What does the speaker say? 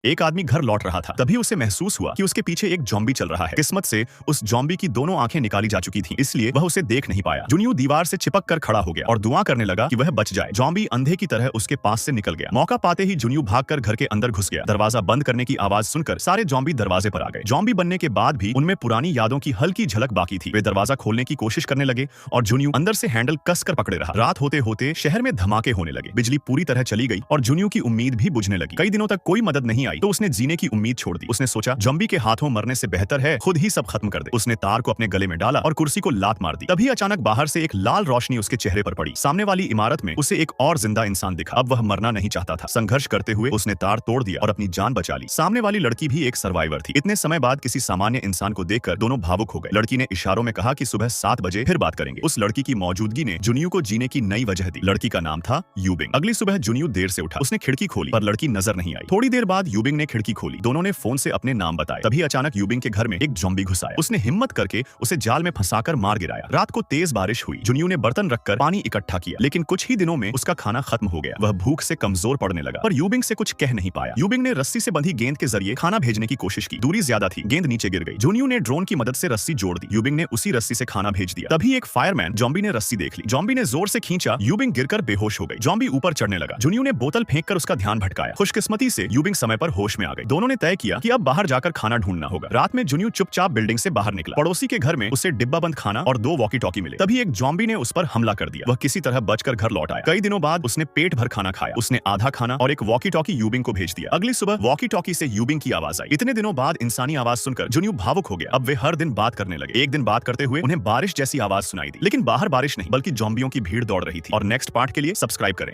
एक आदमी घर लौट रहा था, तभी उसे महसूस हुआ कि उसके पीछे एक जॉम्बी चल रहा है। किस्मत से उस जॉम्बी की दोनों आंखें निकाली जा चुकी थीं, इसलिए वह उसे देख नहीं पाया। जुनियो दीवार से चिपक कर खड़ा हो गया और दुआ करने लगा कि वह बच जाए। जॉम्बी अंधे की तरह उसके पास से निकल गया। मौका पाते ही जुनियो भागकर घर के अंदर घुस गया। दरवाजा बंद करने की आवाज सुनकर सारे जॉम्बी दरवाजे पर आ गए। जॉम्बी बनने के बाद भी उनमें पुरानी यादों की हल्की झलक बाकी थी। वे दरवाजा खोलने की कोशिश करने लगे और जुनियो अंदर से हैंडल कसकर पकड़े रहा। रात होते होते शहर में धमाके होने लगे। बिजली पूरी तरह चली गई और जुनियो की उम्मीद भी बुझने लगी। कई दिनों तक कोई मदद नहीं आई तो उसने जीने की उम्मीद छोड़ दी। उसने सोचा जॉम्बी के हाथों मरने से बेहतर है खुद ही सब खत्म कर दे। उसने तार को अपने गले में डाला और कुर्सी को लात मार दी। तभी अचानक बाहर से एक लाल रोशनी उसके चेहरे पर पड़ी। सामने वाली इमारत में उसे एक और जिंदा इंसान दिखा। अब वह मरना नहीं चाहता था। संघर्ष करते हुए उसने तार तोड़ दिया और अपनी जान बचा ली। सामने वाली लड़की भी एक सर्वाइवर थी। इतने समय बाद किसी सामान्य इंसान को देखकर दोनों भावुक हो गए। लड़की ने इशारों में कहा कि सुबह 7 बजे फिर बात करेंगे। उस लड़की की मौजूदगी ने जुनियो को जीने की नई वजह दी। लड़की का नाम था यूबिंग। अगली सुबह जुनियो देर से उठा। उसने खिड़की खोली पर लड़की नजर नहीं आई। थोड़ी देर बाद यूबिंग ने खिड़की खोली। दोनों ने फोन से अपने नाम बताए। तभी अचानक यूबिंग के घर में एक जॉम्बी घुस आया। उसने हिम्मत करके उसे जाल में फंसाकर मार गिराया। रात को तेज बारिश हुई। जुनियो ने बर्तन रखकर पानी इकट्ठा किया, लेकिन कुछ ही दिनों में उसका खाना खत्म हो गया। वह भूख से कमजोर पड़ने लगा, पर यूबिंग से कुछ कह नहीं पाया। यूबिंग ने रस्सी से बंधी गेंद के जरिए खाना भेजने की कोशिश की। दूरी ज्यादा थी, गेंद नीचे गिर गई। जुनियो ने ड्रोन की मदद से रस्सी जोड़ दी। यूबिंग ने उसी रस्सी से खाना भेज दिया। तभी एक फायरमैन जॉम्बी ने रस्सी देख ली। जॉम्बी ने जोर से खींचा। यूबिंग गिरकर बेहोश हो गई। जॉम्बी ऊपर चढ़ने लगा। जुनियो ने बोतल फेंककर उसका ध्यान भटकाया। खुशकिस्मती से यूबिंग समय पर होश में आ गई। दोनों ने तय किया कि अब बाहर जाकर खाना ढूंढना होगा। रात में जुनियो चुपचाप बिल्डिंग से बाहर निकला। पड़ोसी के घर में उसे डिब्बा बंद खाना और 2 वॉकी टॉकी मिले। तभी एक जॉम्बी ने उस पर हमला कर दिया। वह किसी तरह बचकर घर लौट आया। कई दिनों बाद उसने पेट भर खाना खाया। उसने आधा खाना और एक वॉकी टॉकी यूबिंग को भेज दिया। अगली सुबह वॉकी टॉकी से यूबिंग की आवाज आई। इतने दिनों बाद इंसानी आवाज सुनकर जुनियो भावुक हो गया। अब वे हर दिन बात करने लगे। एक दिन बात करते हुए उन्हें बारिश जैसी आवाज सुनाई दी, लेकिन बाहर बारिश नहीं बल्कि जॉम्बियों की भीड़ दौड़ रही थी। और नेक्स्ट पार्ट के लिए सब्सक्राइब करें।